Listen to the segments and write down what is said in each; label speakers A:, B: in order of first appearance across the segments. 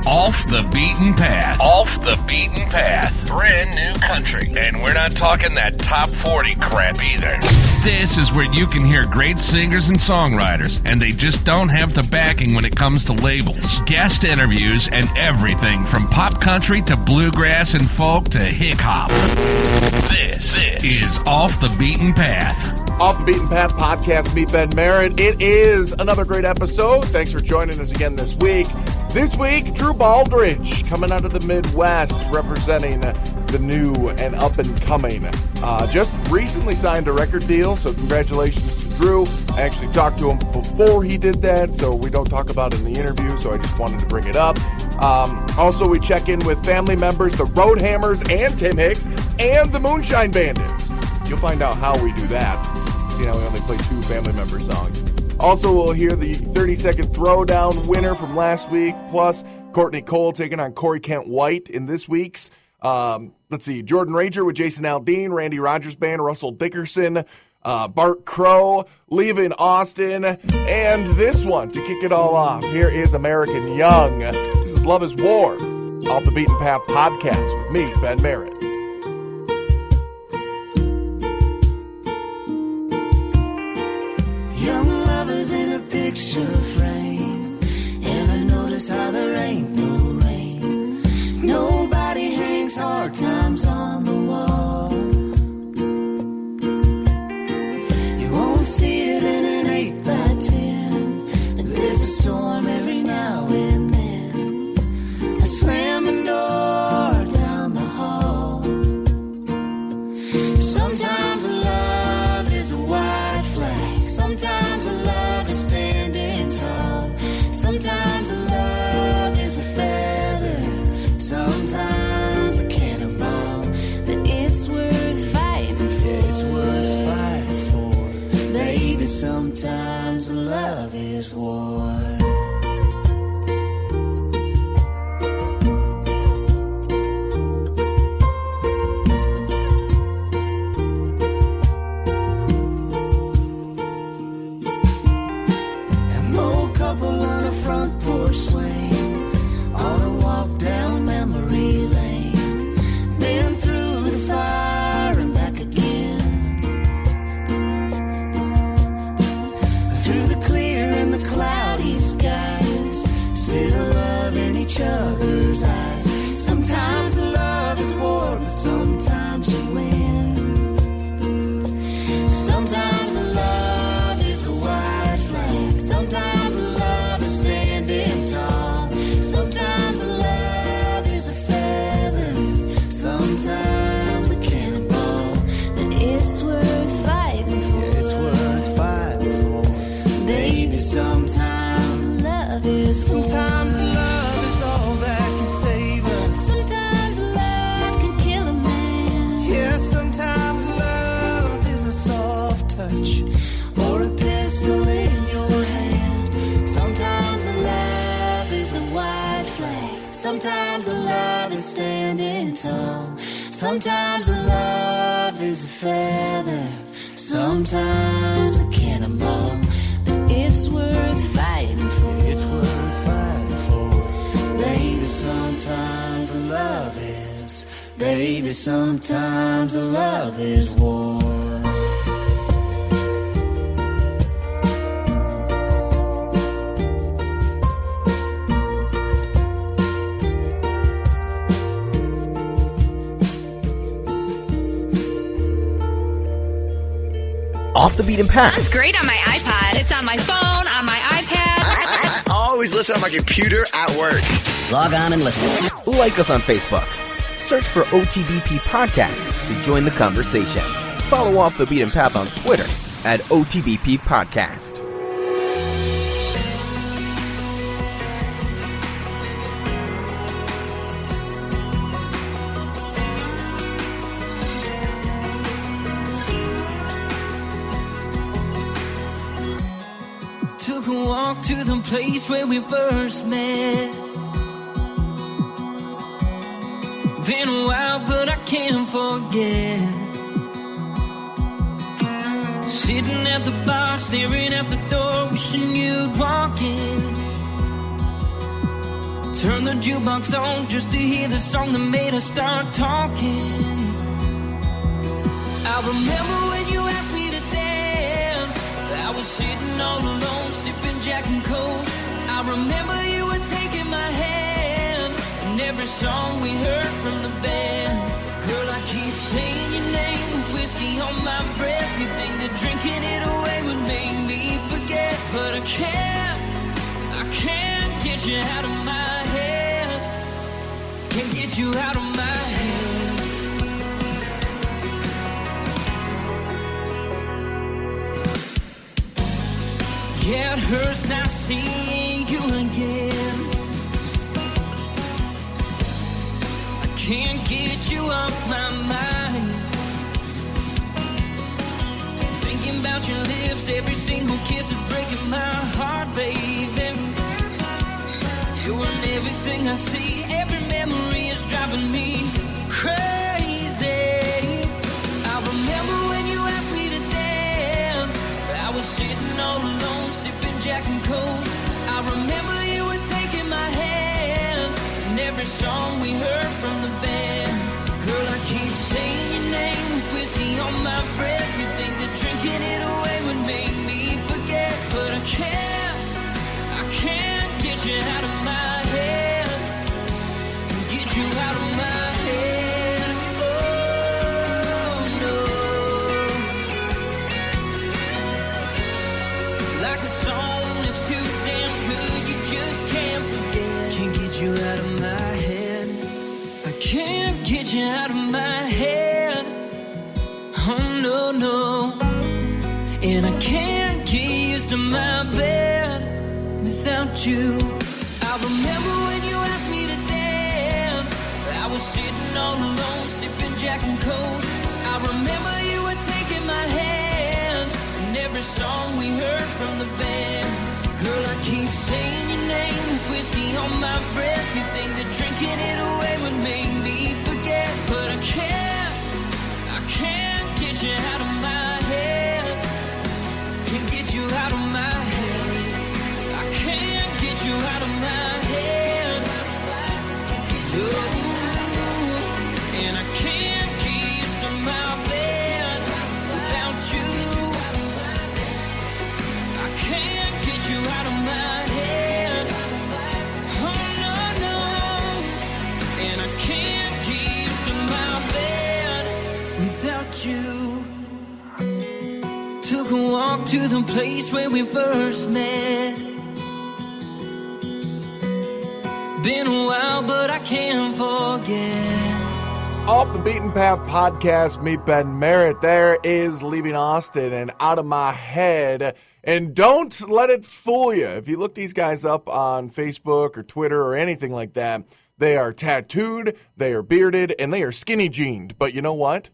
A: Off the Beaten Path. Off the Beaten Path. Brand new country. And we're not talking that top 40 crap either. This is where you can hear great singers and songwriters, and they just don't have the backing when it comes to labels. Guest interviews and everything from pop country to bluegrass and folk to hip hop. This is Off the Beaten Path.
B: Off the Beaten Path podcast, meet Ben Merritt. It is another great episode. Thanks for joining us again this week. This week, Drew Baldridge coming out of the Midwest, representing the new and up-and-coming. Just recently signed a record deal, so congratulations to Drew. I actually talked to him before he did that, so we don't talk about it in the interview, so I just wanted to bring it up. Also, we check in with family members, the Roadhammers and Tim Hicks, and the Moonshine Bandits. You'll find out how we do that. See how we only play 2 family member songs. Also, we'll hear the 30-second throwdown winner from last week, plus Courtney Cole taking on Corey Kent White in this week's. Jordan Ranger with Jason Aldean, Randy Rogers Band, Russell Dickerson, Bart Crow, leaving Austin, and this one to kick it all off. Here is American Young. This is Love is War, Off the Beaten Path podcast with me, Ben Merritt.
C: Picture frame. Ever notice how there ain't no rain? Nobody hangs hard times on the wall. You won't see it in an 8x10, but there's a storm every now and then. A slamming door down the hall. Sometimes love is a white flag. Sometimes love is standing tall. Sometimes love is a feather. Sometimes a cannonball. But it's worth fighting for. It's worth fighting for. Baby, sometimes love is war. Sometimes love is all that can save us. Sometimes love can kill a man. Yeah, sometimes love is a soft touch or a pistol in your hand. Sometimes love is a white flag. Sometimes love is standing tall. Sometimes love is a feather. Sometimes a cannonball. But it's worth fighting for. It's worth fighting for. Baby, sometimes love is. Baby, sometimes love is war.
D: Off the Beaten Path.
E: Sounds great on my iPod. It's on my phone, on my iPad.
F: I always listen on my computer at work.
D: Log on and listen. Like us on Facebook. Search for OTBP Podcast to join the conversation. Follow Off the Beaten Path on Twitter at OTBP Podcast.
G: Took a walk to the place where we first met. Been a while, but I can't forget. Sitting at the bar, staring at the door, wishing you'd walk in. Turn the jukebox on just to hear the song that made us start talking. I remember when you asked me to dance. I was sitting all alone, sipping Jack and Coke. I remember you were taking my hand, and every song we heard from the band. Girl, I keep saying your name with whiskey on my breath. You think that drinking it away would make me forget, but I can't get you out of my head. Can't get you out of my head. Yeah, it hurts not seeing you again. I can't get you off my mind. Thinking about your lips, every single kiss is breaking my heart, baby. You and everything I see, every memory is driving me crazy. I remember when you asked me to dance. I was sitting all alone, sipping Jack and Coke. I remember you were taking my hand, and every song we heard from the band. Girl, I keep saying your name with whiskey on my breath. You think that drinking it away would make me forget, but I can't get you out of my head. Get you out of my head. Oh no. Like a song that's too damn good, you just can't forget. Can't get you out of my head. I can't get you out of my head. Oh no, no. And I can't get used to my bed without you. I remember when you asked me to dance. I was sitting all alone, sipping Jack and Coke. I remember you were taking my hand, and every song we heard from the band. Girl, I keep saying your name with whiskey on my breath. You think that drinking it away would make me forget, but I can't get you out of my head. Can't get you out of my head. I can't get you out of my head. Oh, and I can't get used to my bed without you. I can't get you out of my head. Oh no, no. And I can't get used to my bed without you. Took a walk to the place where we first met. Been a while, but I can't forget.
B: Off the Beaten Path podcast, meet Ben Merritt. There is Leaving Austin and Out of My Head. And don't let it fool you. If you look these guys up on Facebook or Twitter or anything like that, they are tattooed, they are bearded, and they are skinny jeaned. But you know what?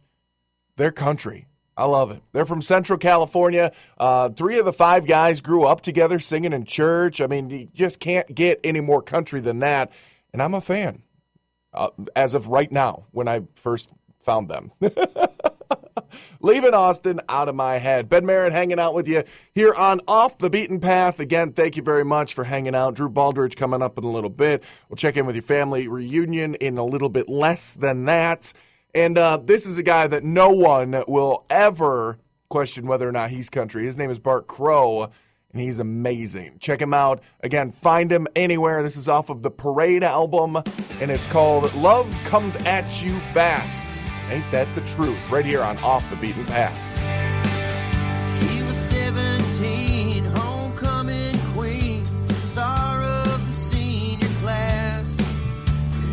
B: They're country. I love it. They're from Central California. 3 of the 5 guys grew up together singing in church. I mean, you just can't get any more country than that. And I'm a fan as of right now when I first found them. Leaving Austin, Out of My Head. Ben Merritt hanging out with you here on Off the Beaten Path. Again, thank you very much for hanging out. Drew Baldridge coming up in a little bit. We'll check in with your family reunion in a little bit less than that. And this is a guy that no one will ever question whether or not he's country. His name is Bart Crow, and he's amazing. Check him out. Again, find him anywhere. This is off of the Parade album, and it's called Love Comes At You Fast. Ain't that the truth? Right here on Off the Beaten Path.
C: She was 17, homecoming queen, star of the senior class.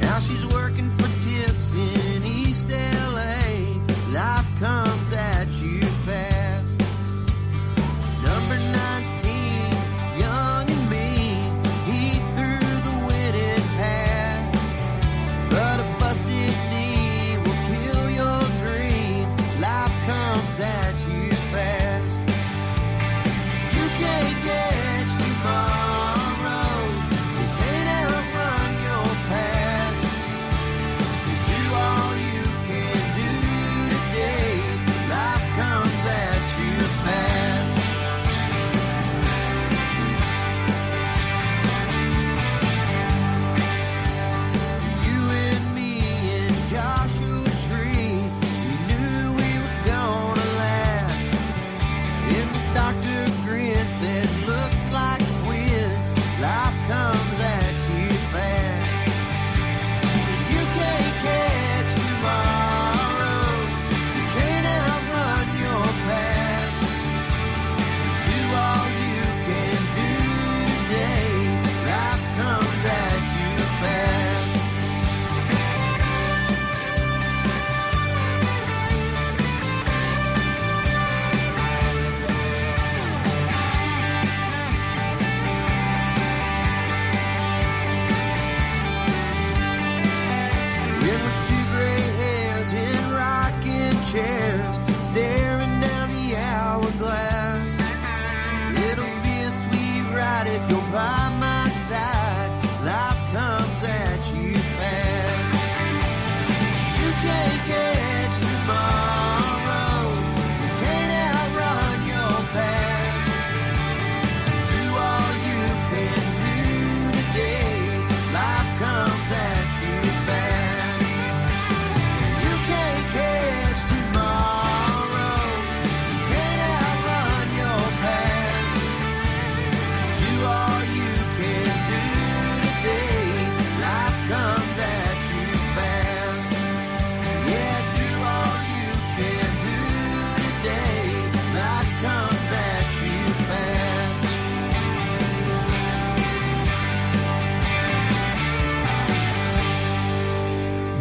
C: Now she's working for tips in East LA. Life comes at you fast. Number 19, young and mean, he threw the winning pass. But a busted knee will kill your dreams. Life comes at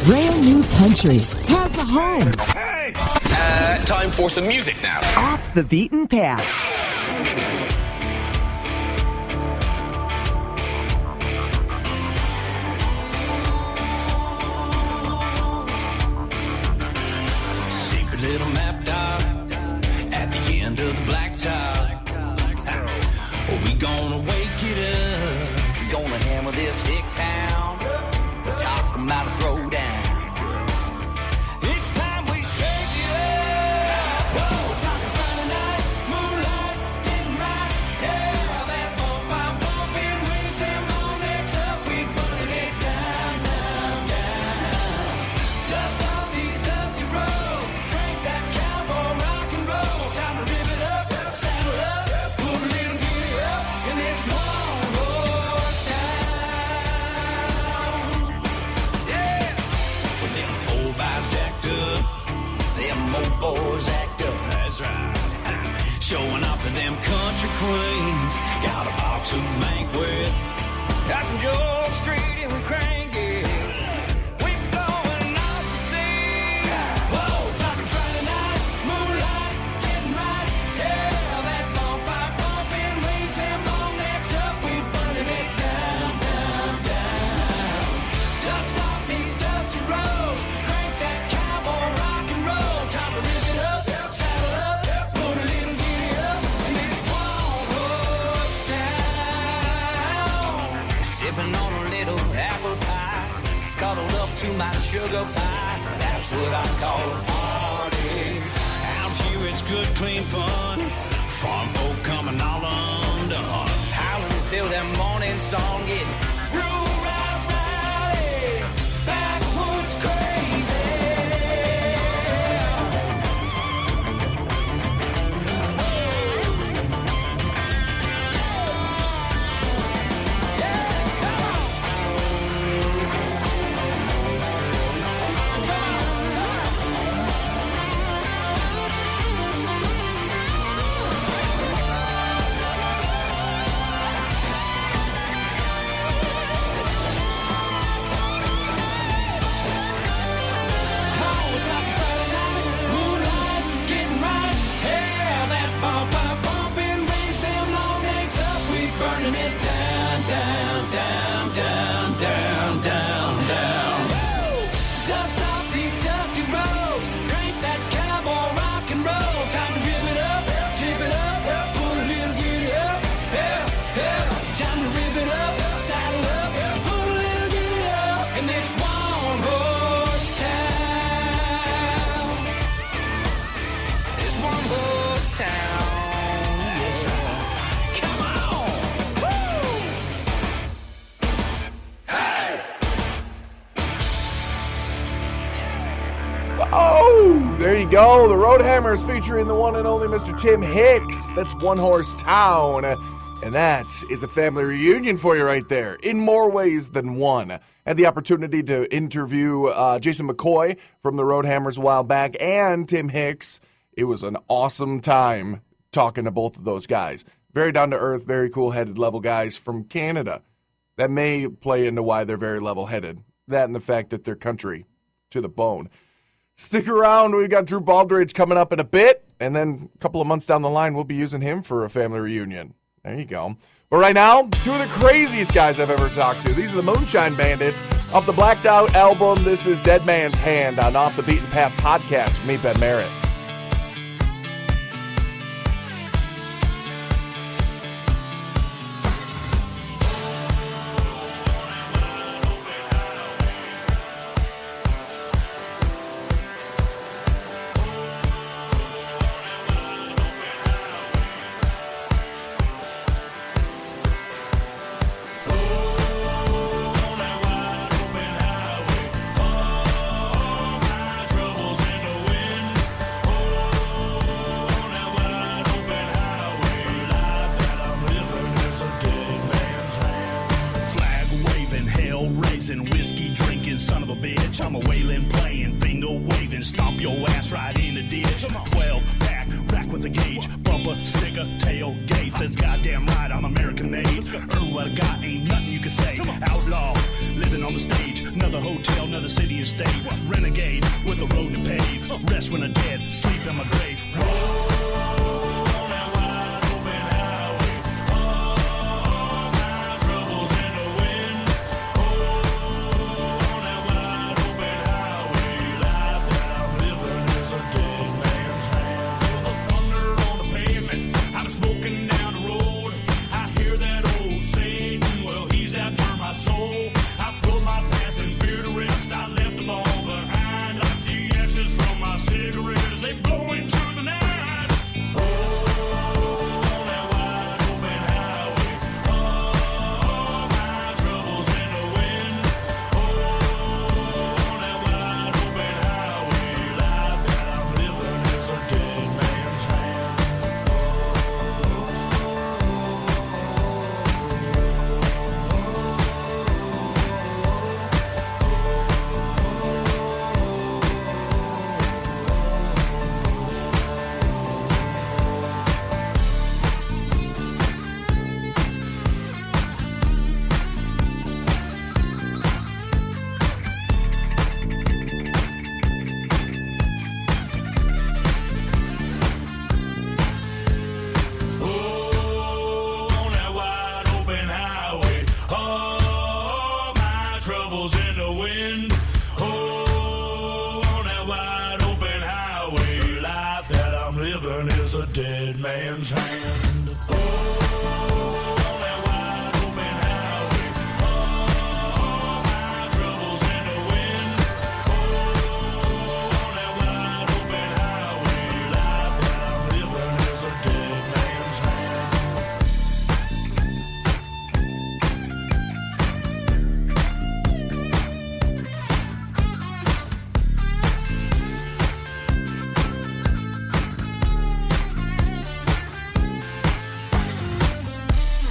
H: Brand New Country has a home.
A: Hey! Time for some music now.
H: Off the beaten path.
G: Secret little map dot at the end of the blacktop. We gonna wake it up. We gonna hammer this hick town. We're talking about a throwdown. It's time we shake it up. Whoa, talking Friday night, moonlight, getting right. Yeah, that bonfire bumping, raise them on that's up. We burning it down, down, down. Dust off these dusty roads. Crank that cowboy rock and roll. Time to rip it up, saddle up, put a little giddy up in this one horse town. Yeah, when them old boys jacked up, them old boys act up. That's right. Showing off for them country queens. Got a box of banquet. Got some George Street and we crank it. We blowing off some steam. Whoa, talking Friday night, moonlight, getting right. Yeah, that bonfire bumping, raise them on that's up. We burning it down, down, down. Dust off these dusty roads. Crank that cowboy rock and roll. Time to rip it up, saddle up, put a little giddy up in this one horse town. Sipping on a little apple pie, cuddled up to my sugar pie. That's what I call a party. Out here it's good, clean fun. Farm folk coming all undone. Howling until that morning song get real right, rowdy. Backwoods crazy. Burning it down, down, down, down, down, down, down. Dust off these dusty roads. Crank that cowboy rock and roll. Time to rip it up, tip it up, put a little giddy up. Yeah, yeah. Time to rip it up, saddle up, put a little giddy up in this one horse town. This one horse town. Yes, right. Come on.
B: Oh, there you go. The Roadhammers featuring the one and only Mr. Tim Hicks. That's One Horse Town. And that is a family reunion for you right there, in more ways than one. Had the opportunity to interview Jason McCoy from the Roadhammers a while back and Tim Hicks. It was an awesome time talking to both of those guys. Very down-to-earth, very cool-headed level guys from Canada. That may play into why they're very level-headed. That and the fact that they're country to the bone. Stick around. We've got Drew Baldridge coming up in a bit, and then a couple of months down the line, we'll be using him for a family reunion. There you go. But right now, two of the craziest guys I've ever talked to. These are the Moonshine Bandits off the Blacked Out album. This is Dead Man's Hand on Off the Beaten Path podcast with me, Ben Merritt.
I: bitch. I'm a wailing, playing, finger waving, stomp your ass right in the ditch. 12 pack, rack with a gauge, bumper, sticker, tailgate. Says goddamn right, I'm American made. What I got ain't nothing you can say. Outlaw, living on the stage, Another hotel, another city and state. Renegade with a road to pave. Rest when I'm dead, sleep in my grave. A dead man's hand. Oh, that wide open highway. All my troubles in the wind. Oh, that wide open highway. Life that I'm living is a dead man's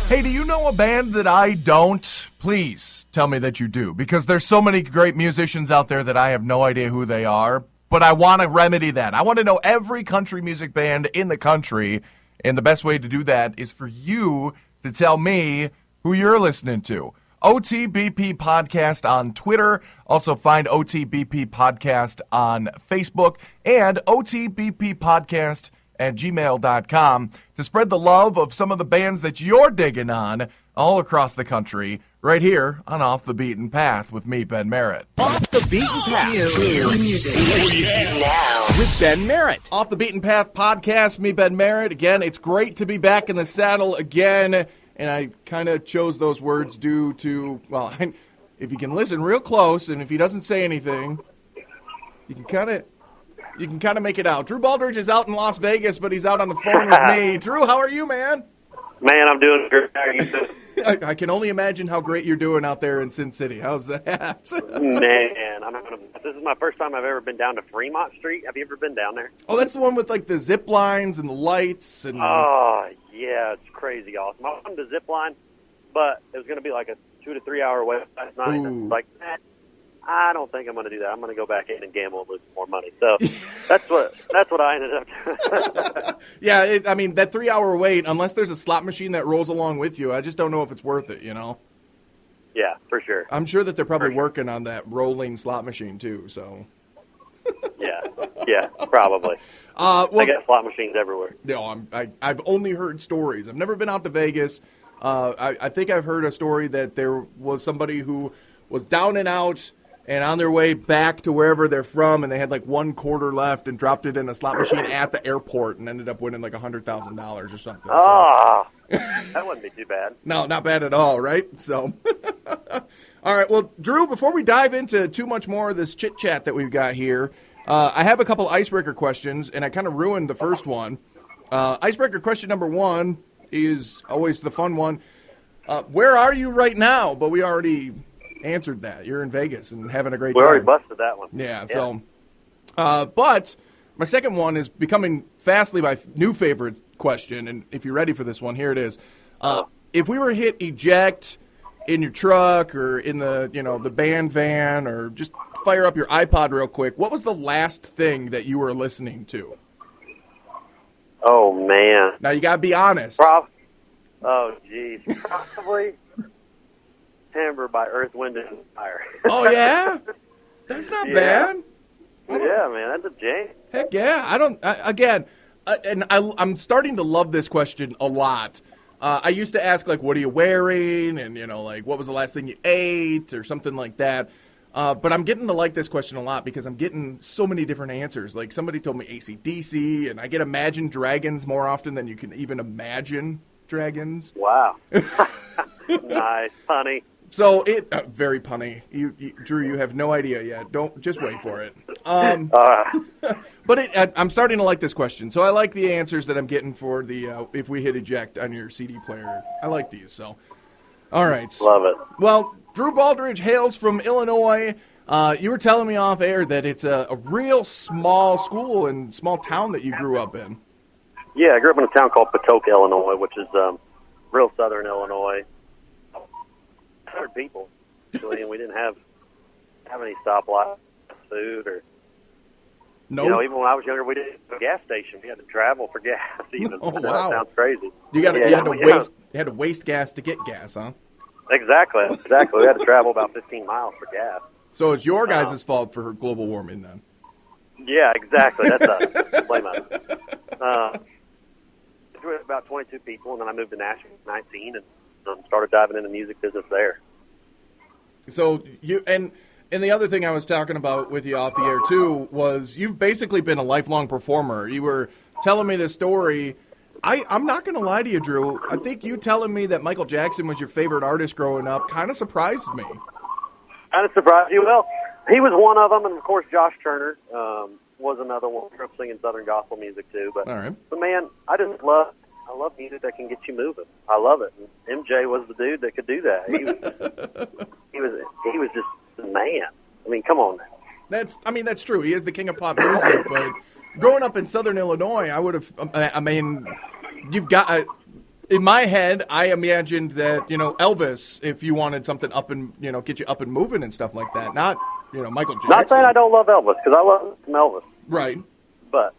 B: Hey, do you know a band that I don't? Please tell me that you do, because there's so many great musicians out there that I have no idea who they are, but I want to remedy that. I want to know every country music band in the country, and the best way to do that is for you to tell me who you're listening to. OTBP Podcast on Twitter. Also find OTBP Podcast on Facebook and OTBP Podcast at gmail.com to spread the love of some of the bands that you're digging on all across the country, right here on Off the Beaten Path with me, Ben Merritt.
H: Off the Beaten Path.
C: New music. Now.
H: With Ben Merritt.
B: Off the Beaten Path podcast, me, Ben Merritt. Again, it's great to be back in the saddle again, and I kind of chose those words due to, well, if you can listen real close, and if he doesn't say anything, you can kind of make it out. Drew Baldridge is out in Las Vegas, but he's out on the phone with me. Drew, how are you, man?
J: Man, I'm doing great. How are you doing?
B: I can only imagine how great you're doing out there in Sin City. How's that?
J: Man, this is my first time I've ever been down to Fremont Street. Have you ever been down there?
B: Oh, that's the one with, like, the zip lines and the lights. And
J: Oh, yeah, it's crazy awesome. I wanted to zip line, but it was going to be like a 2 to 3 hour wait last night. And I was like, I don't think I'm going to do that. I'm going to go back in and gamble and lose more money. So that's what I ended up doing.
B: Yeah, I mean, that 3 hour wait, unless there's a slot machine that rolls along with you, I just don't know if it's worth it, you know?
J: Yeah, for sure.
B: I'm sure that they're probably working on that rolling slot machine, too, so. Yeah, probably.
J: They got slot machines everywhere.
B: No, I've only heard stories. I've never been out to Vegas. I think I've heard a story that there was somebody who was down and out and on their way back to wherever they're from, and they had like 1 quarter left and dropped it in a slot machine at the airport and ended up winning like $100,000 or something.
J: Oh, that wouldn't be too bad.
B: No, not bad at all, right? So, all right. Well, Drew, before we dive into too much more of this chit-chat that we've got here, I have a couple icebreaker questions, and I kind of ruined the first one. Icebreaker question number 1 is always the fun one. Where are you right now? But we already answered that. You're in Vegas and having a great time.
J: We already busted that one.
B: Yeah, so. But my second one is becoming fastly my new favorite question, and if you're ready for this one, here it is. If we were to hit eject in your truck or in the, the band van, or just fire up your iPod real quick, what was the last thing that you were listening to?
J: Oh, man.
B: Now, you got to be honest.
J: Oh, geez. September by Earth, Wind, and Fire.
B: Oh, yeah? That's not bad.
J: Yeah, man, that's a jam.
B: Heck yeah. I'm starting to love this question a lot. I used to ask, like, what are you wearing? And, like, what was the last thing you ate or something like that. But I'm getting to like this question a lot because I'm getting so many different answers. Like, somebody told me AC/DC, and I get Imagine Dragons more often than you can even imagine dragons.
J: Wow. Nice, punny.
B: So very punny. Drew, you have no idea yet. Don't just wait for it. But I'm starting to like this question. So I like the answers that I'm getting for the if we hit eject on your CD player. I like these. So, all right.
J: Love it.
B: Well, Drew Baldridge hails from Illinois. You were telling me off air that it's a real small school and small town that you grew up in.
J: Yeah, I grew up in a town called Patoka, Illinois, which is real southern Illinois. 100 people, actually, and we didn't have any stoplights, food, or
B: Nope.
J: even when I was younger, we didn't have a gas station. We had to travel for gas. Even
B: Oh,
J: that
B: wow.
J: sounds crazy.
B: You had to waste gas to get gas, huh?
J: Exactly. We had to travel about 15 miles for gas.
B: So it's your guys' fault for global warming then.
J: Yeah, exactly. That's us. Blame us. We had about 22 people, and then I moved to Nashville at 19 and started diving into the music business there.
B: So and the other thing I was talking about with you off the air too was you've basically been a lifelong performer. You were telling me this story. I'm not going to lie to you, Drew. I think you telling me that Michael Jackson was your favorite artist growing up kind of surprised me.
J: Kind of surprised you. Well, he was one of them, and of course Josh Turner was another one. I grew up singing Southern gospel music too. But,
B: all right.
J: But man, I love music that can get you moving. I love it. And MJ was the dude that could do that. He was just the man. I mean, come on now.
B: That's true. He is the king of pop music, but growing up in Southern Illinois, you've got in my head, I imagined that, Elvis, if you wanted something up and, get you up and moving and stuff like that, not, Michael Jackson.
J: Not saying I don't love Elvis, because I love some Elvis.
B: Right.
J: But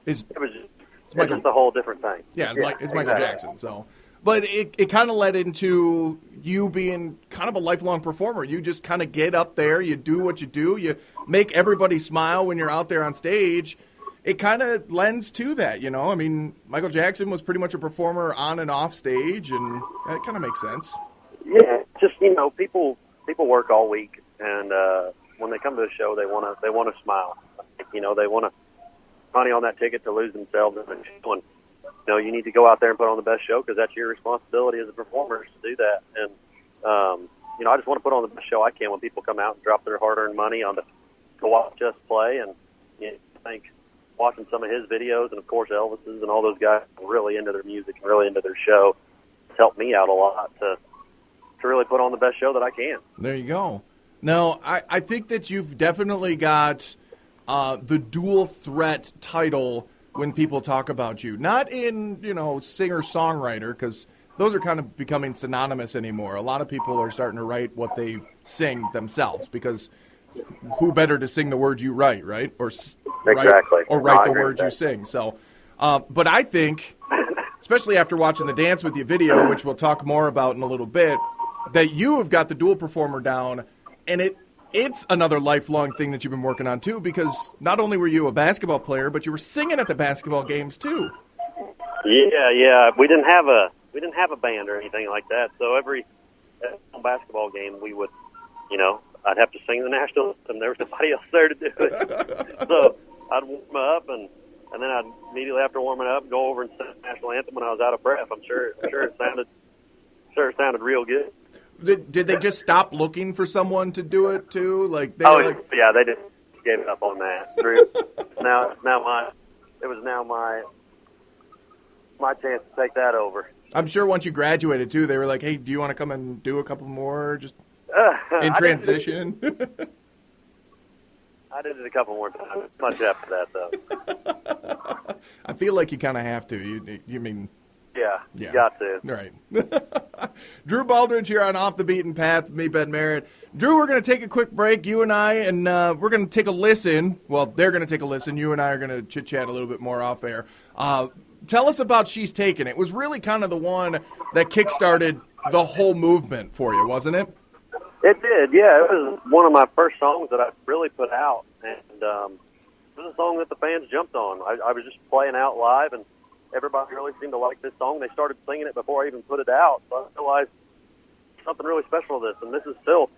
J: it's just a whole different thing.
B: Yeah, it's Michael Jackson. So, but it kind of led into you being kind of a lifelong performer. You just kind of get up there, you do what you do, you make everybody smile when you're out there on stage. It kind of lends to that, I mean, Michael Jackson was pretty much a performer on and off stage, and it kind of makes sense.
J: Yeah, just people work all week, and when they come to a show, they want to smile. They want to money on that ticket to lose themselves in the show. And, you need to go out there and put on the best show because that's your responsibility as a performer to do that. And, I just want to put on the best show I can when people come out and drop their hard-earned money to watch us play. And I think watching some of his videos and, of course, Elvis's and all those guys really into their music and really into their show has helped me out a lot to really put on the best show that I can.
B: There you go. Now, I think that you've definitely got the dual threat title when people talk about you. Not in, singer-songwriter, because those are kind of becoming synonymous anymore. A lot of people are starting to write what they sing themselves, because who better to sing the words you write, right? Or
J: exactly.
B: write the words you sing. So, but I think, especially after watching the Dance With You video, which we'll talk more about in a little bit, that you have got the dual performer down, and it's another lifelong thing that you've been working on too, because not only were you a basketball player, but you were singing at the basketball games too.
J: Yeah. We didn't have a band or anything like that. So every basketball game, we would, I'd have to sing the national anthem. There was nobody else there to do it. So I'd warm up, and then I'd immediately after warming up go over and sing the national anthem when I was out of breath. I'm sure it sounded real good.
B: Did they just stop looking for someone to do it too?
J: Yeah, they just gave up on that. It was now my chance to take that over.
B: I'm sure once you graduated too, they were like, "Hey, do you want to come and do a couple more just in transition?"
J: I did it a couple more times. Much after that, though.
B: I feel like you kind of have to. You mean?
J: Yeah, you got to.
B: Right. Drew Baldridge here on Off the Beaten Path, me, Ben Merritt. Drew, we're going to take a quick break, you and I, and we're going to take a listen. Well, they're going to take a listen. You and I are going to chit-chat a little bit more off air. Tell us about She's Taken. It was really kind of the one that kick-started the whole movement for you, wasn't it?
J: It did, yeah. It was one of my first songs that I really put out, and it was a song that the fans jumped on. I was just playing out live, and everybody really seemed to like this song. They started singing it before I even put it out, so I realized something really special to this, and this is still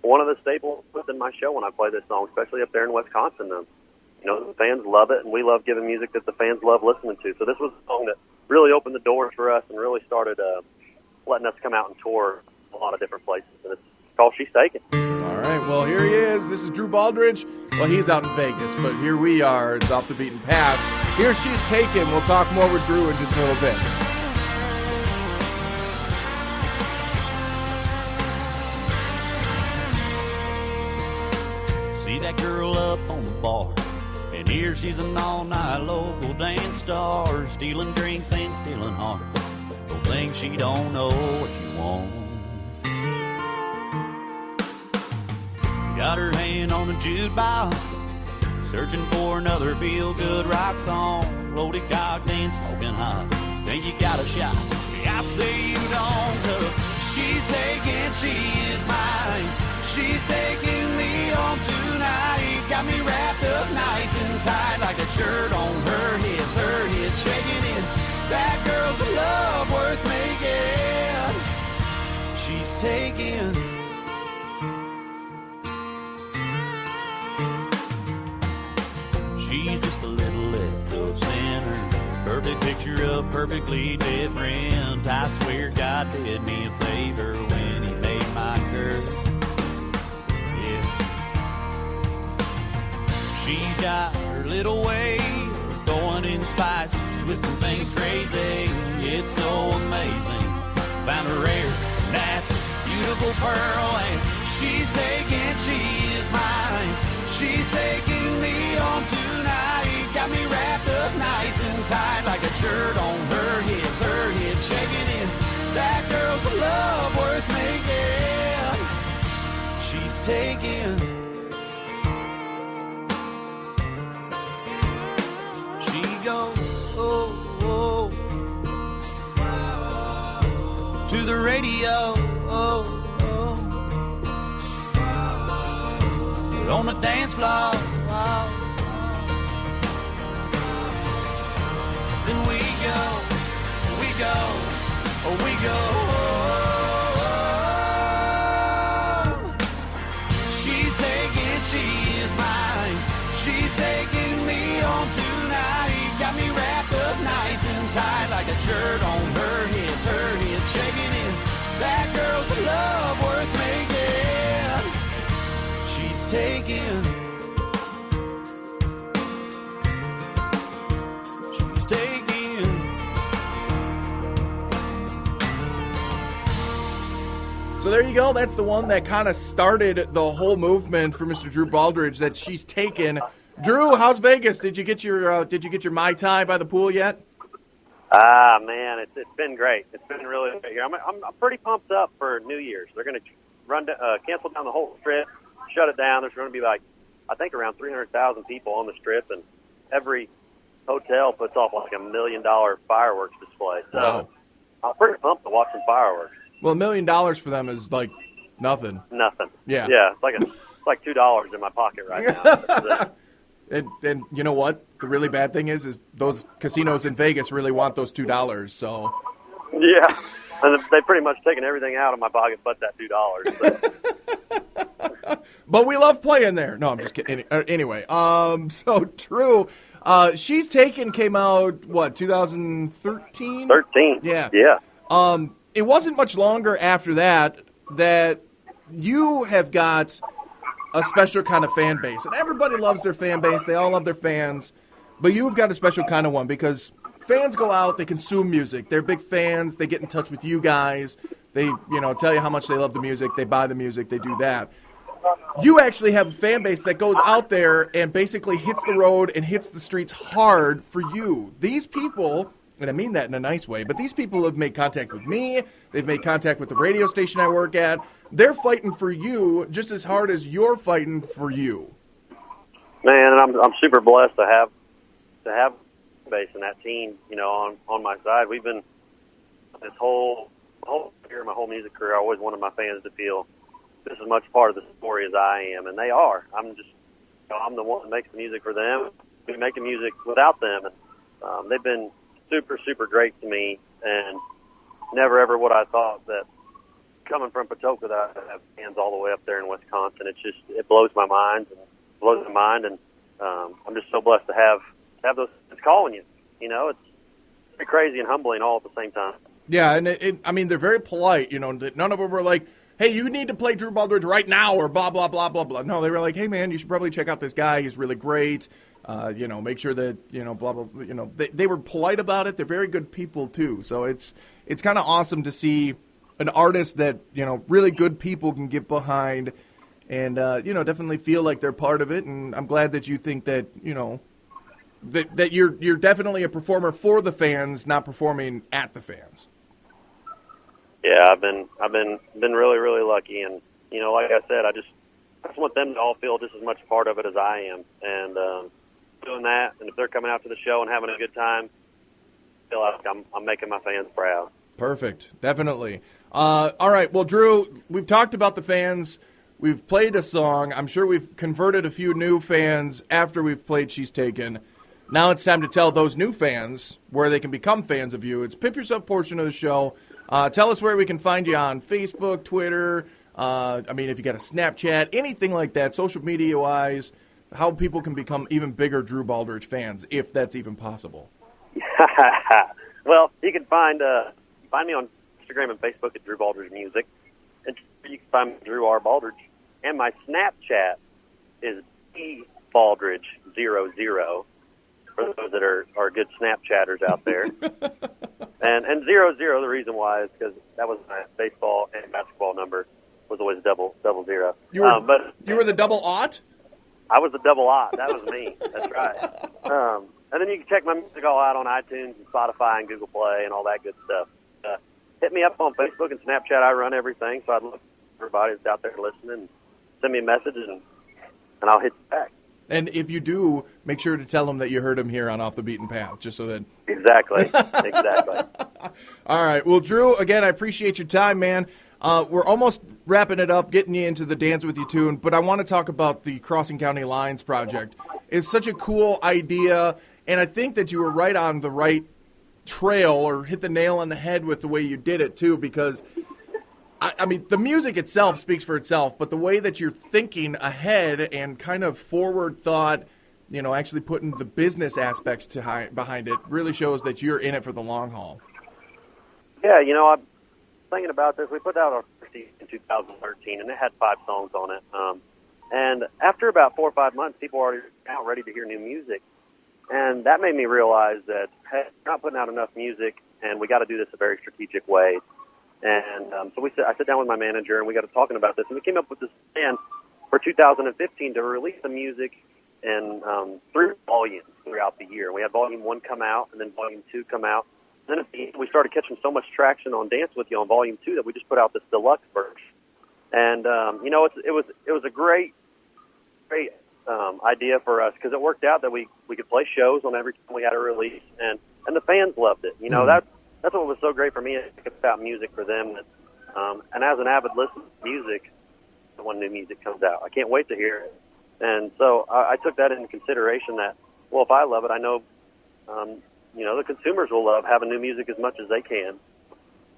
J: one of the staples in my show when I play this song, especially up there in Wisconsin. The fans love it, and we love giving music that the fans love listening to. So this was a song that really opened the doors for us and really started letting us come out and tour a lot of different places, and it's called She's Taken.
B: All right, well, here he is. This is Drew Baldridge. Well, he's out in Vegas, but here we are. It's Off the Beaten Path. Here She's Taken. We'll talk more with Drew in just a little bit.
K: See that girl up on the bar, and here she's an all-night local dance star, stealing drinks and stealing hearts. Don't think she don't know what you want. Got her hand on the jukebox, searching for another feel-good rock song. Loaded cocktail, smoking hot. Think you got a shot? I say you don't, 'cause she's taking, she is mine. She's taking me home tonight. Got me wrapped up nice and tight, like a shirt on her hips shaking it. That girl's a love worth making. She's taking. She's just a little left of center, perfect picture of perfectly different. I swear God did me a favor when he made my girl. Yeah. She's got her little way of throwing in spices, twisting things crazy. It's so amazing. Found a rare, natural, beautiful pearl, and she's taking, she is mine. She's taking me home tonight. Got me wrapped up nice and tight, like a shirt on her hips shaking it. That girl's a love worth making. She's taking. She goes, oh, oh, to the radio, oh. On the dance floor, then we go, She's taking, she is mine. She's taking me home tonight. Got me wrapped up nice and tight, like a shirt on her hips shaking it. That girl's a love worth making. She's taking. She's taking.
B: So there you go. That's the one that kind of started the whole movement for Mr. Drew Baldridge. That She's Taken. Drew, how's Vegas? Did you get your Mai Tai by the pool yet?
J: Man, it's been great. It's been really great here. I'm pretty pumped up for New Year's. They're going to cancel down the whole strip, shut it down. There's going to be I think around 300,000 people on the strip, and every hotel puts off like $1 million fireworks display. So
B: wow.
J: I'm pretty pumped to watch some fireworks.
B: Well, $1 million for them is like nothing.
J: Nothing.
B: Yeah.
J: Yeah. It's like $2 in my pocket right now.
B: And you know what? The really bad thing is those casinos in Vegas really want those $2. So.
J: Yeah. And they've pretty much taken everything out of my pocket but that $2. So.
B: But we love playing there. No, I'm just kidding. Anyway, so Drew, She's Taken came out, what, 2013?
J: 13.
B: Yeah.
J: Yeah.
B: It wasn't much longer after that you have got a special kind of fan base. And everybody loves their fan base. They all love their fans. But you've got a special kind of one because fans go out, they consume music. They're big fans. They get in touch with you guys. They, tell you how much they love the music. They buy the music. They do that. You actually have a fan base that goes out there and basically hits the road and hits the streets hard for you. These people, and I mean that in a nice way, but these people have made contact with me. They've made contact with the radio station I work at. They're fighting for you just as hard as you're fighting for you.
J: Man, and I'm super blessed to have base and that team, on my side. We've been this whole my whole music career, I always wanted my fans to feel this is much part of the story as I am, and they are. I'm the one that makes the music for them. We're making music without them, and they've been super, super great to me, and never ever would I thought that coming from Patoka that I have fans all the way up there in Wisconsin. It blows my mind, and I'm just so blessed to have those fans calling you. You know, it's pretty crazy and humbling all at the same time.
B: Yeah, and I mean, they're very polite, you know. None of them were like, hey, you need to play Drew Baldridge right now or blah, blah, blah, blah, blah. No, they were like, hey, man, you should probably check out this guy. He's really great. You know, make sure that, you know, blah, blah, blah. You know, they were polite about it. They're very good people, too. So it's kind of awesome to see an artist that, you know, really good people can get behind and, you know, definitely feel like they're part of it. And I'm glad that you think that, you know, that you're definitely a performer for the fans, not performing at the fans.
J: Yeah, I've been really, really lucky, and you know, like I said, I just want them to all feel just as much part of it as I am, and doing that. And if they're coming out to the show and having a good time, I feel like I'm making my fans proud.
B: Perfect, definitely. All right, well, Drew, we've talked about the fans. We've played a song. I'm sure we've converted a few new fans after we've played She's Taken. Now it's time to tell those new fans where they can become fans of you. It's Pimp Yourself portion of the show. Tell us where we can find you on Facebook, Twitter, I mean, if you got a Snapchat, anything like that, social media-wise, how people can become even bigger Drew Baldridge fans, if that's even possible.
J: Well, you can find me on Instagram and Facebook at Drew Baldridge Music, and you can find me at Drew R. Baldridge. And my Snapchat is Baldridge00, for those that are good Snapchatters out there. And 00, the reason why is because that was my baseball and basketball number, was always double zero.
B: You were the double aught?
J: I was the double aught. That was me. That's right. And then you can check my music all out on iTunes and Spotify and Google Play and all that good stuff. Hit me up on Facebook and Snapchat. I run everything, so I'd love everybody that's out there listening. Send me a message, and I'll hit you back.
B: And if you do, make sure to tell them that you heard him here on Off the Beaten Path, just so that...
J: Exactly.
B: All right. Well, Drew, again, I appreciate your time, man. We're almost wrapping it up, getting you into the Dance With You tune, but I want to talk about the Crossing County Lines project. It's such a cool idea, and I think that you were right on the right trail, or hit the nail on the head with the way you did it, too, because... I mean, the music itself speaks for itself, but the way that you're thinking ahead and kind of forward thought, you know, actually putting the business aspects behind it really shows that you're in it for the long haul.
J: Yeah, you know, I'm thinking about this. We put out our first season in 2013, and it had 5 songs on it. And after about 4 or 5 months, people were already out ready to hear new music. And that made me realize that, hey, we're not putting out enough music, and we got to do this a very strategic way. And so I sat down with my manager, and we got to talking about this, and we came up with this plan for 2015 to release the music in 3 volumes throughout the year. We had Volume 1 come out, and then Volume 2 come out. And then at the end, we started catching so much traction on Dance With You on Volume 2 that we just put out this deluxe version. And you know, it was a great idea for us, because it worked out that we could play shows on every time we had a release, and the fans loved it. You know, that's what was so great for me. It's about music for them. And as an avid listener to music, when new music comes out, I can't wait to hear it. And so I took that into consideration that, well, if I love it, I know, you know, the consumers will love having new music as much as they can.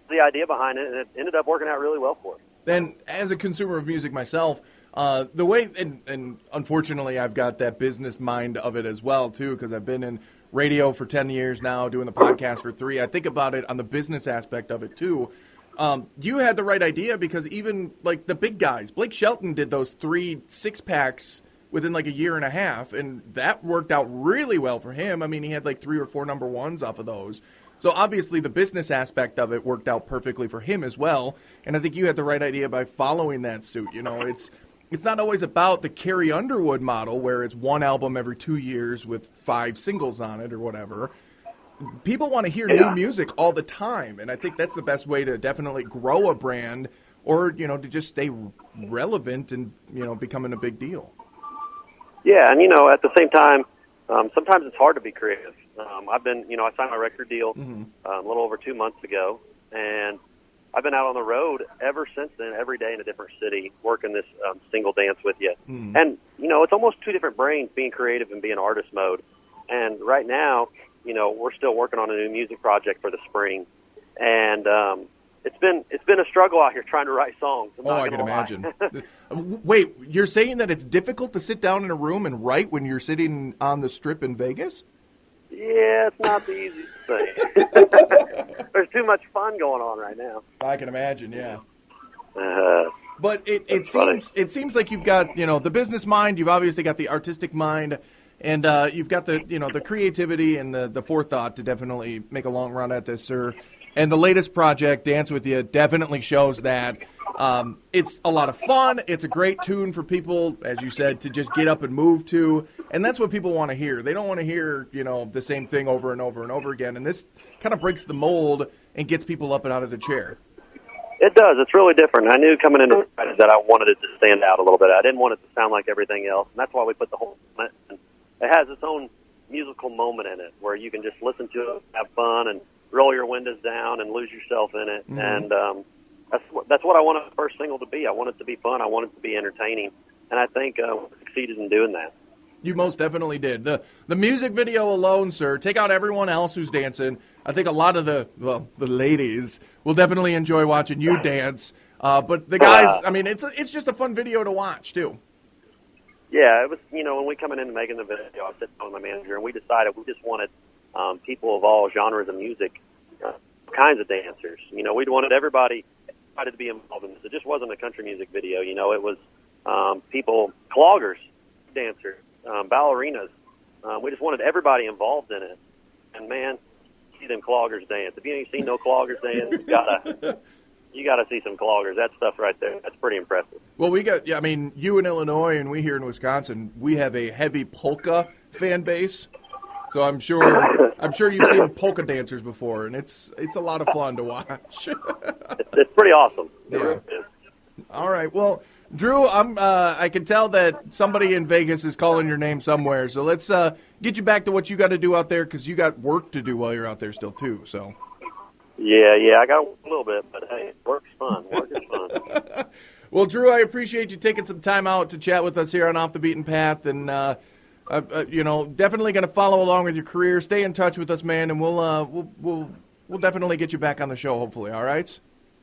J: The idea behind it, and it ended up working out really well for us.
B: And as a consumer of music myself, the way, and unfortunately I've got that business mind of it as well, too, because I've been in radio for 10 years now, doing the podcast for 3. I think about it on the business aspect of it, too. You had the right idea, because even, like, the big guys, Blake Shelton did those 3 6-packs within, like, a year and a half, and that worked out really well for him. I mean, he had, like, 3 or 4 number ones off of those. So, obviously, the business aspect of it worked out perfectly for him as well, and I think you had the right idea by following that suit. You know, it's not always about the Carrie Underwood model, where it's 1 album every 2 years with 5 singles on it or whatever. People want to hear new music all the time, and I think that's the best way to definitely grow a brand, or, you know, to just stay relevant and, you know, becoming a big deal.
J: Yeah, and, you know, at the same time, sometimes it's hard to be creative. I signed my record deal a little over 2 months ago, and I've been out on the road ever since then, every day in a different city, working this single dance with you. And, it's almost two different brains, being creative and being artist mode. And right now, we're still working on a new music project for the spring. And it's been a struggle out here trying to write songs.
B: I can imagine. Wait, you're saying that it's difficult to sit down in a room and write when you're sitting on the Strip in Vegas?
J: Yeah, it's not the easiest thing. There's too much fun going on right now.
B: I can imagine, yeah. But
J: It
B: seems like you've got, the business mind, you've obviously got the artistic mind, and you've got the creativity and the forethought to definitely make a long run at this, sir. And the latest project, Dance With You, definitely shows that. It's a lot of fun. It's a great tune for people, as you said, to just get up and move to. And that's what people want to hear. They don't want to hear, the same thing over and over and over again. And this kind of breaks the mold and gets people up and out of the chair.
J: It does. It's really different. I knew coming into it that I wanted it to stand out a little bit. I didn't want it to sound like everything else. And that's why we put the whole – it has its own musical moment in it where you can just listen to it, have fun, and roll your windows down and lose yourself in it. Mm-hmm. And that's what I wanted the first single to be. I want it to be fun. I want it to be entertaining. And I think we succeeded in doing that.
B: You most definitely did. The music video alone, sir, take out everyone else who's dancing. I think a lot of the ladies will definitely enjoy watching you dance. But the guys, it's just a fun video to watch, too.
J: Yeah, it was, when we coming into making the video, I was sitting down with my manager, and we decided we just wanted people of all genres of music, kinds of dancers. We wanted everybody to be involved in this. It just wasn't a country music video. It was people, cloggers, dancers, ballerinas. We just wanted everybody involved in it. And, man, see them cloggers dance. If you ain't seen no cloggers dance, you gotta see some cloggers. That stuff right there, that's pretty impressive.
B: Well, you in Illinois and we here in Wisconsin, we have a heavy polka fan base. So I'm sure you've seen polka dancers before, and it's a lot of fun to watch.
J: It's pretty awesome.
B: Yeah. All right. Well, Drew, I can tell that somebody in Vegas is calling your name somewhere. So let's get you back to what you got to do out there, because you got work to do while you're out there still too. So.
J: Yeah, I got a little bit, but hey, work's fun. Work is fun.
B: Well, Drew, I appreciate you taking some time out to chat with us here on Off the Beaten Path, and definitely going to follow along with your career. Stay in touch with us, man, and we'll definitely get you back on the show, hopefully. All right.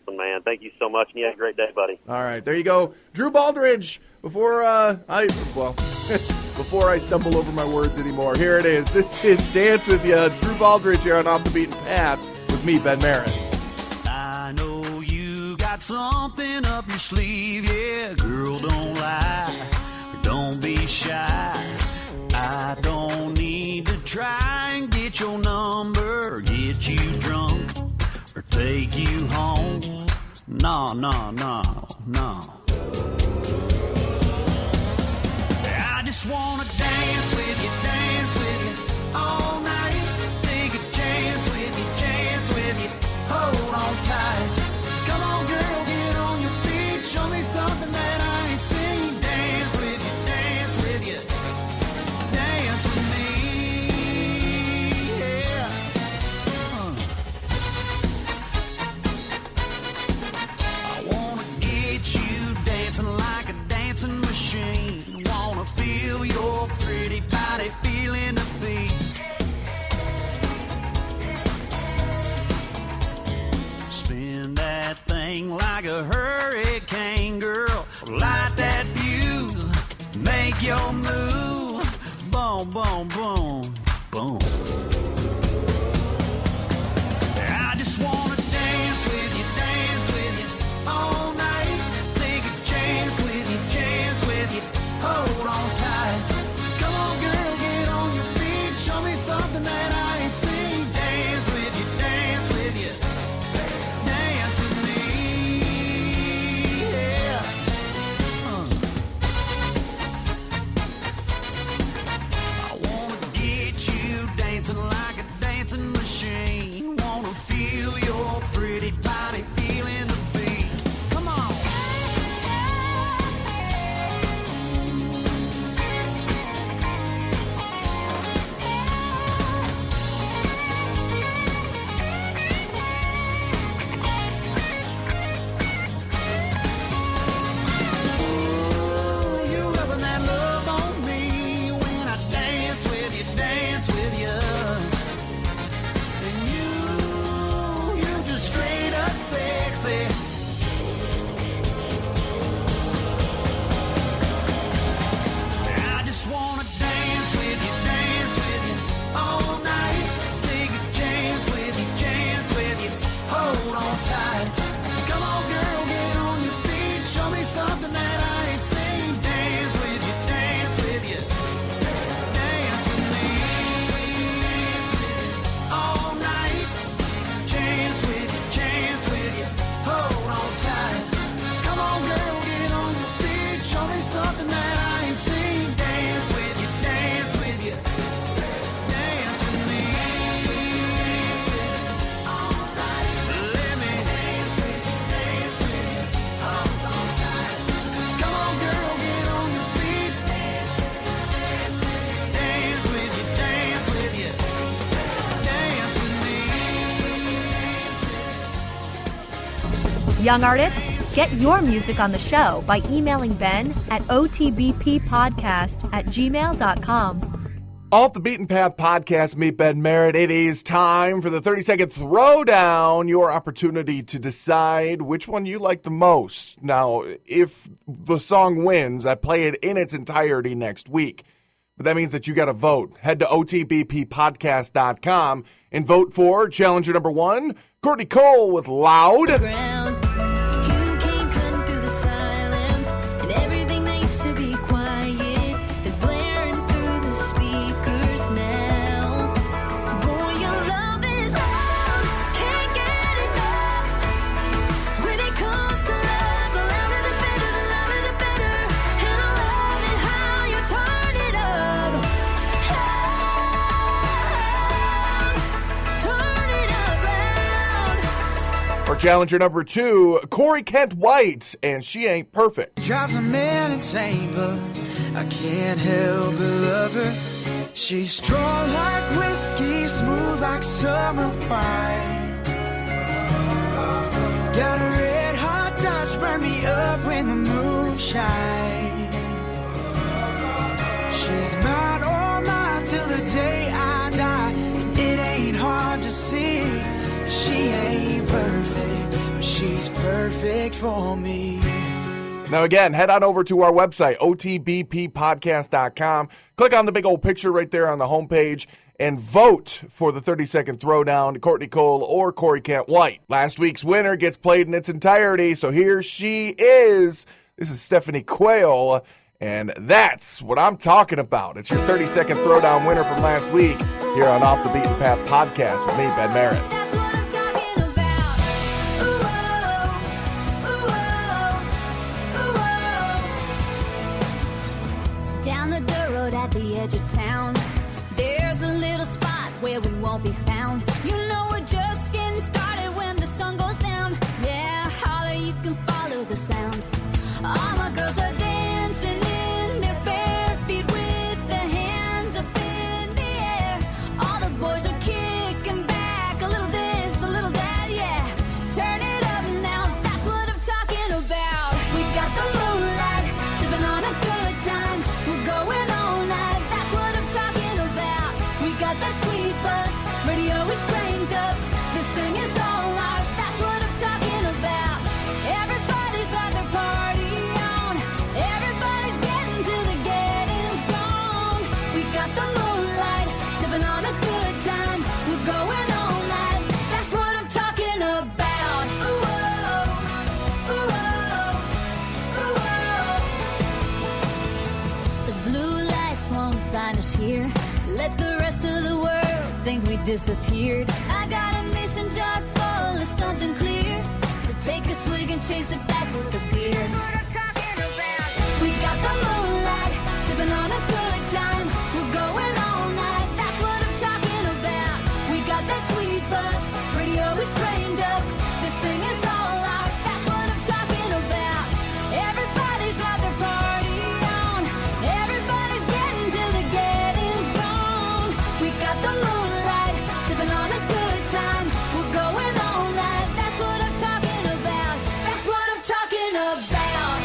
J: Man, thank you so much, and you have a great day, buddy.
B: All right, there you go, Drew Baldridge. Before I stumble over my words anymore, here it is. This is Dance With You. It's Drew Baldridge here on Off the Beaten Path with me, Ben Merritt.
K: I know you got something up your sleeve, yeah, girl, don't lie, don't be shy. I don't need to try and get your number, get you drunk, or take you home. No. I just wanna dance with you all night. Take a chance with you, hold on tight. Come on, girl, get on your feet, show me something that I ain't seen. Dance with you, dance with me, yeah. I wanna get you dancing like a dancing machine. Wanna feel your pretty body
L: Young artists, get your music on the show by emailing Ben at otbppodcast@gmail.com.
B: Off the Beaten Path podcast, meet Ben Merritt. It is time for the 30-second throwdown, your opportunity to decide which one you like the most. Now, if the song wins, I play it in its entirety next week. But that means that you got to vote. Head to otbppodcast.com and vote for challenger number 1, Courtney Cole with Loud. Challenger number 2, Corey Kent White, and She Ain't Perfect.
C: Drives a man insane, but I can't help but love her. She's strong like whiskey, smooth like summer wine. Got a red hot touch, burn me up when the moon shines. She's mine, all mine, till the day I die. And it ain't hard to see, she ain't perfect, but she's perfect for me.
B: Now again, head on over to our website, otbppodcast.com. Click on the big old picture right there on the homepage and vote for the 30-second throwdown, Courtney Cole or Corey Kent White. Last week's winner gets played in its entirety, so here she is. This is Stephanie Quayle, and that's what I'm talking about. It's your 30-second throwdown winner from last week here on Off the Beaten Path podcast with me, Ben Merritt.
M: At the edge of town, there's a little spot where we won't be found. You know we're just getting started when the sun goes down. Yeah, holler, you can follow the sound. All my girls are dancing in their bare feet with their hands up in the air. All the boys are kicking back, a little this, a little that, yeah. Turn it up now, that's what I'm talking about. We got the moonlight, sipping on a good time. We're going that sweet buzz, radio is cranked up. This thing is all ours, that's what I'm talking about. Everybody's got their party on. Everybody's getting to the getting's gone. We got the moonlight, sipping on a good time. We're going all night, that's what I'm talking about. Ooh, oh, ooh, oh, ooh, oh. The blue lights won't find us here. Let the rest of the world think we disappeared. I got a mason jar full of something clear, so take a swig and chase it back with a beer. That's what I'm talking about. We got the moonlight, sipping on a good time. We're going all night, that's what I'm talking about. We got that sweet buzz, radio is cranked up. This thing is all ours, that's what I'm talking about. Everybody's got their party on. Everybody's getting to the getting's gone. We got the moonlight, sipping on a good time. We're going all night, that's what I'm talking about. That's what I'm talking about.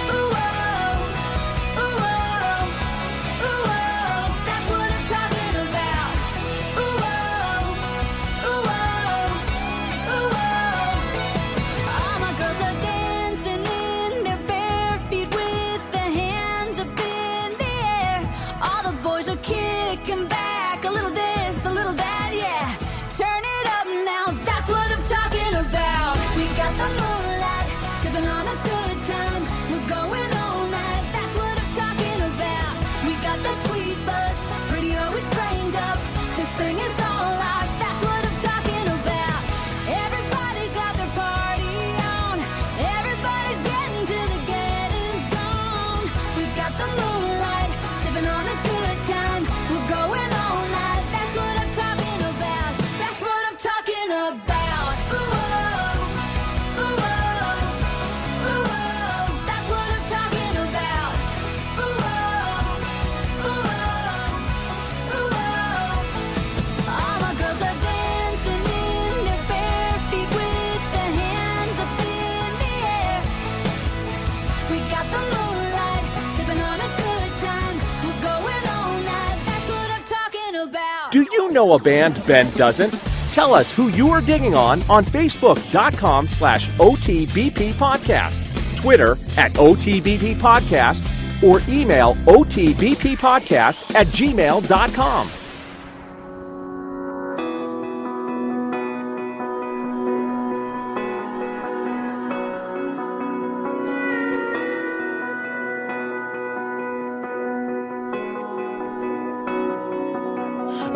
M: got the moonlight, sipping on a good time. We're going all night, that's what I'm talking about.
H: Do you know a band Ben doesn't? Tell us who you are digging on Facebook.com/OTBP Podcast, Twitter @OTBP Podcast, or email OTBPpodcast@gmail.com.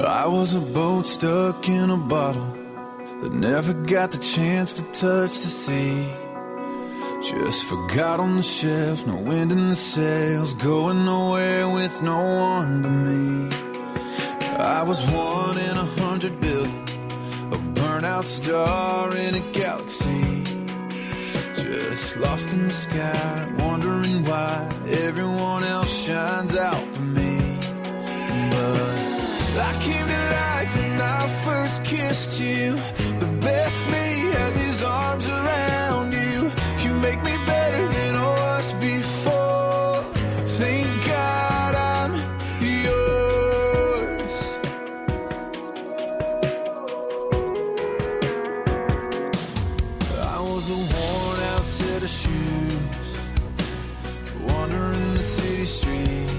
C: I was a boat stuck in a bottle that never got the chance to touch the sea. Just forgot on the shelf, no wind in the sails, going nowhere with no one but me. I was 1 in 100 billion, a burnout star in a galaxy. Just lost in the sky, wondering why everyone else shines out for me. But I came to life when I first kissed you. The best me has his arms around you. You make me better than I was before. Thank God I'm yours. I was a worn out set of shoes, wandering the city street.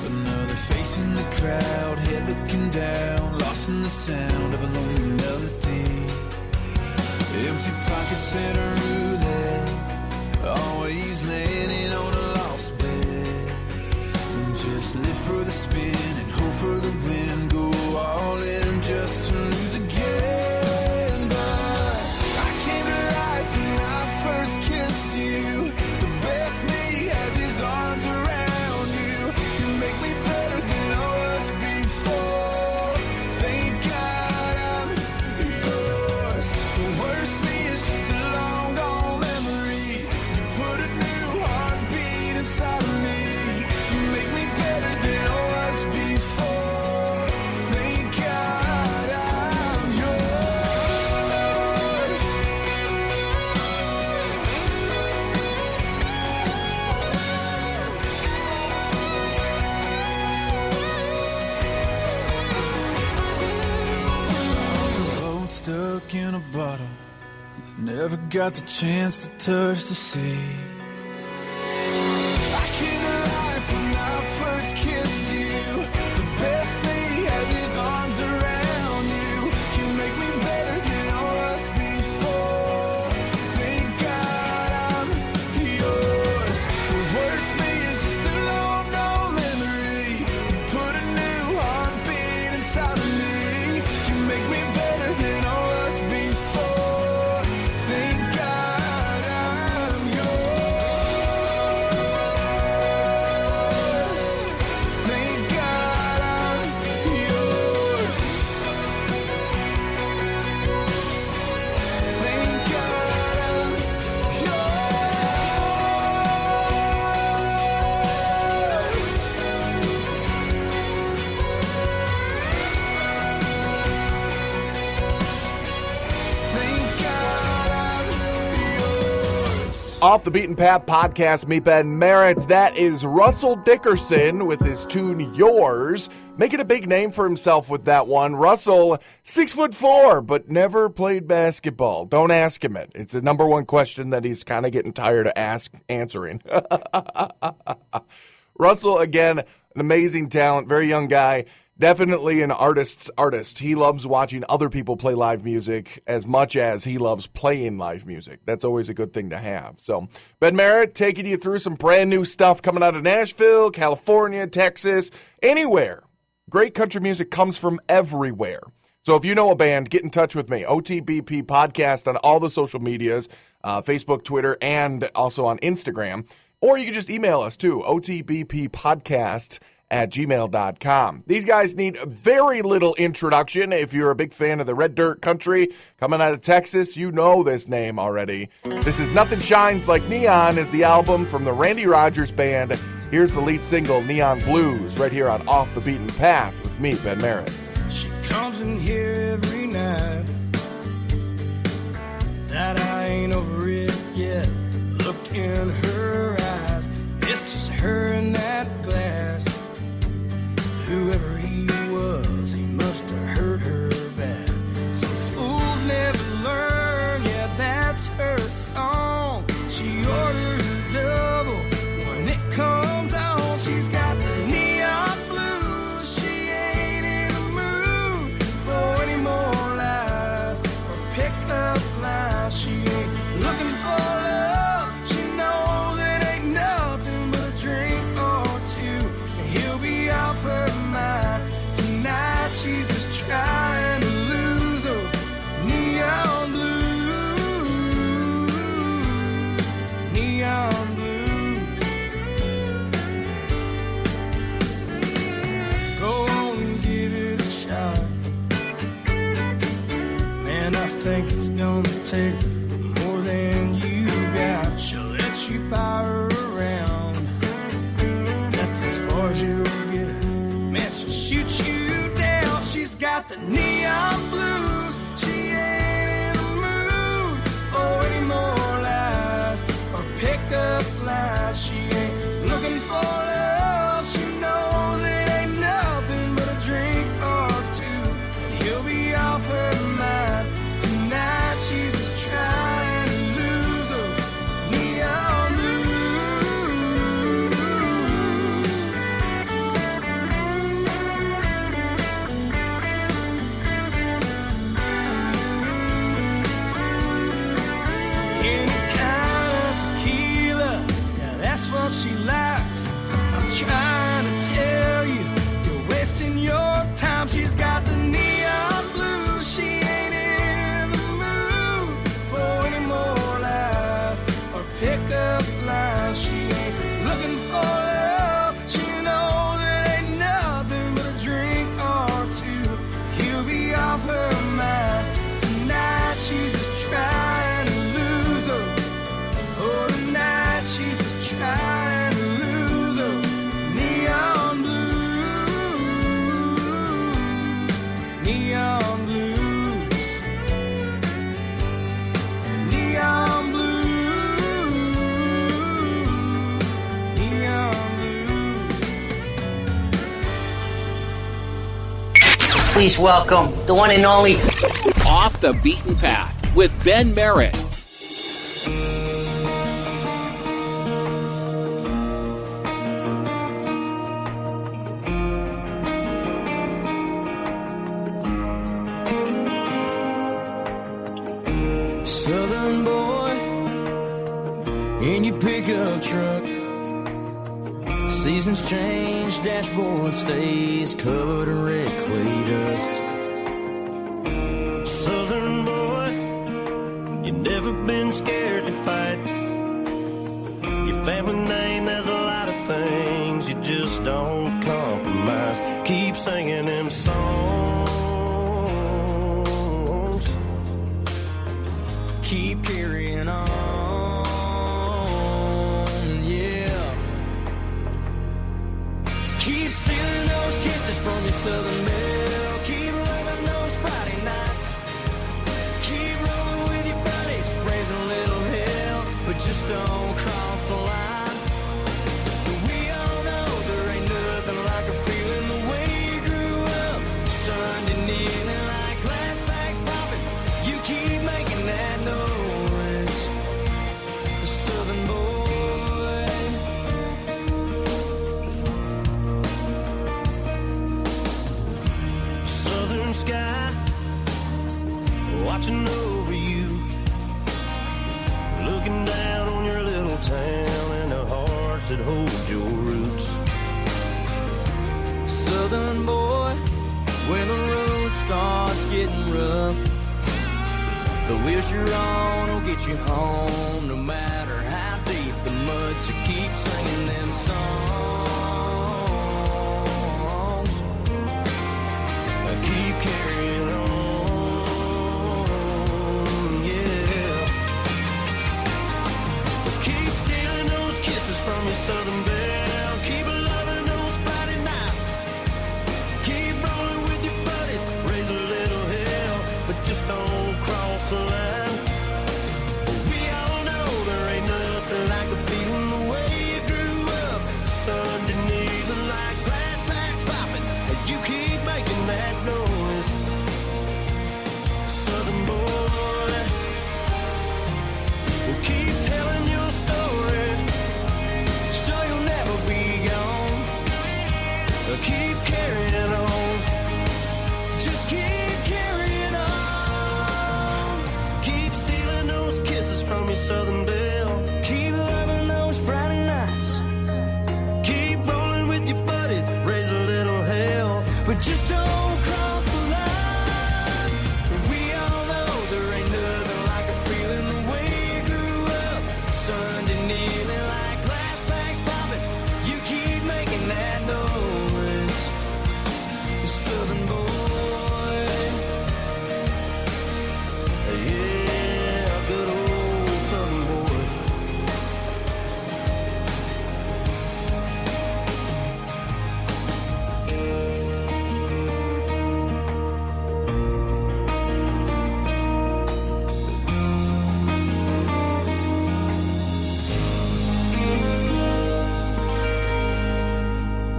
C: Another face in the crowd, head looking down, lost in the sound of a lonely melody. Empty pockets and a roulette, always landing on a lost bet. Just live for the spin and hope for the win, go all in just to lose again. But I came to life when I first kissed you. The best me has his arms around you. You make me better than I was before. Thank God I'm yours. The worst me is just a long gone memory. You put a new heartbeat inside of me. You make me better than I was before. Thank God I'm yours. Boat stuck in a bottle that never got the chance to touch the sea. I came to life when I first kissed you. The best me has his arms around you. You make me better than I was before. Thank God I'm yours. The worst me is just a long gone memory. You put a new heartbeat inside of me. You make me better than I was before. Thank God I'm yours. Thank God I'm yours. Thank God I'm
B: Off the Beaten Path podcast, Meet Ben Merritt. That is Russell Dickerson with his tune Yours, making a big name for himself with that one. Russell, 6'4", but never played basketball. Don't ask him it. It's the number one question that he's kind of getting tired of answering. Russell, again, an amazing talent, very young guy. Definitely an artist's artist. He loves watching other people play live music as much as he loves playing live music. That's always a good thing to have. So, Ben Merritt taking you through some brand new stuff coming out of Nashville, California, Texas, anywhere. Great country music comes from everywhere. So if you know a band, get in touch with me. OTBP Podcast on all the social medias, Facebook, Twitter, and also on Instagram. Or you can just email us too, otbppodcast@gmail.com. These guys need very little introduction. If you're a big fan of the Red Dirt Country coming out of Texas, you know this name already. This is Nothing Shines Like Neon is the album from the Randy Rogers Band. Here's the lead single, Neon Blues, right here on Off the Beaten Path with me, Ben Merritt.
C: She comes in here every night. That I ain't over it yet. Look in her eyes. the neon blues. She ain't in the mood for any more lies or pickup lines. She ain't looking for love. She knows it ain't nothing but a drink or two, and he'll be off her mind tonight. She's just trying to lose those neon blues. Any kind of tequila, yeah, that's what she likes. I'm trying to tell you, you're wasting your time. She's got the neon blues. She ain't in the mood for any more lies or pickup lines. She ain't looking for love. She knows it ain't nothing but a drink or two. He'll be off her mind tonight. She's just trying to lose her. Oh, tonight she's just trying to lose her. Neon blues, neon blues, neon blues, neon blues.
N: Please welcome the one and only
H: Off the Beaten Path with Ben Merritt.
C: Southern boy in your pickup truck. Seasons change, dashboard stays covered in red clay dust.
O: Southern boy, you never been scared to fight. Your family name, there's a lot of things you just don't compromise. Keep singing them songs.
C: Keep carrying on, yeah. Keep stealing those kisses from your Southern belle. Keep loving those Friday nights. Keep rolling with your buddies, raise a little hell, but just don't cross the line. We all know there ain't nothing like a feeling the way you grew up. Sunday kneeling like glass bags popping. You keep making that noise, Southern boy.
O: Southern sky watching over you, looking down on your little town and the hearts that hold your roots.
C: Southern boy, when the road starts getting rough, the wheels you're on will get you home, no matter how deep the mud. So keep singing them songs.
O: Keep carrying on, yeah. Keep stealing those kisses from your Southern belle. Keep loving those Friday nights. Keep rolling with your buddies, raise a little hell, but just don't cross the line. We all know there ain't nothing like a feeling the way you grew up. Sunday kneeling like glass packs popping, and you keep making that noise, Southern boy. Well, keep telling your story, so you'll never be gone. Keep carrying on, just keep carrying on. Keep stealing those kisses from your Southern belle. Keep loving those Friday nights. Keep rolling with your buddies, raise a little hell, but just don't cross the line. We all know there ain't nothing like a feeling the way you grew up. Sunday kneeling like glass bags popping. You keep making that noise, Southern boy. Yeah, good old Southern boy.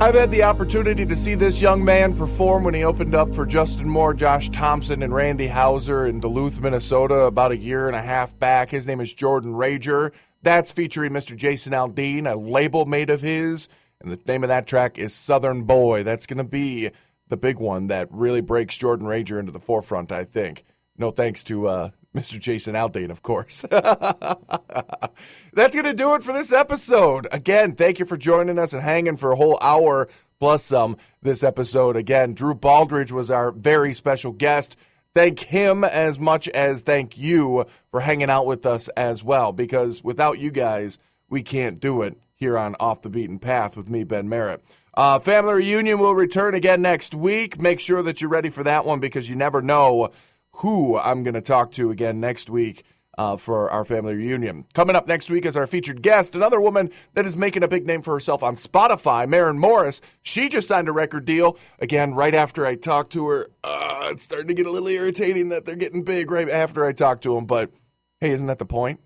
B: I've had the opportunity to see this young man perform when he opened up for Justin Moore, Josh Thompson, and Randy Houser in Duluth, Minnesota about a year and a half back. His name is Jordan Rager. That's featuring Mr. Jason Aldean, a label mate of his, and the name of that track is Southern Boy. That's going to be the big one that really breaks Jordan Rager into the forefront, I think. No thanks to Mr. Jason Aldean, of course. That's going to do it for this episode. Again, thank you for joining us and hanging for a whole hour plus some this episode. Again, Drew Baldridge was our very special guest. Thank him as much as thank you for hanging out with us as well, because without you guys, we can't do it here on Off the Beaten Path with me, Ben Merritt. Family Reunion will return again next week. Make sure that you're ready for that one, because you never know who I'm going to talk to again next week for our family reunion. Coming up next week is our featured guest, another woman that is making a big name for herself on Spotify, Maren Morris. She just signed a record deal. Again, right after I talked to her, it's starting to get a little irritating that they're getting big right after I talk to them, but hey, isn't that the point?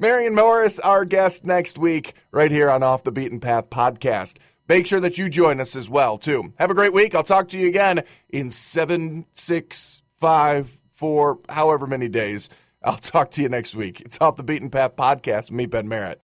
B: Marion Morris, our guest next week, right here on Off the Beaten Path podcast. Make sure that you join us as well, too. Have a great week. I'll talk to you again in 7, 6, 5, 4, however many days. I'll talk to you next week. It's Off the Beaten Path podcast with me, Ben Merritt.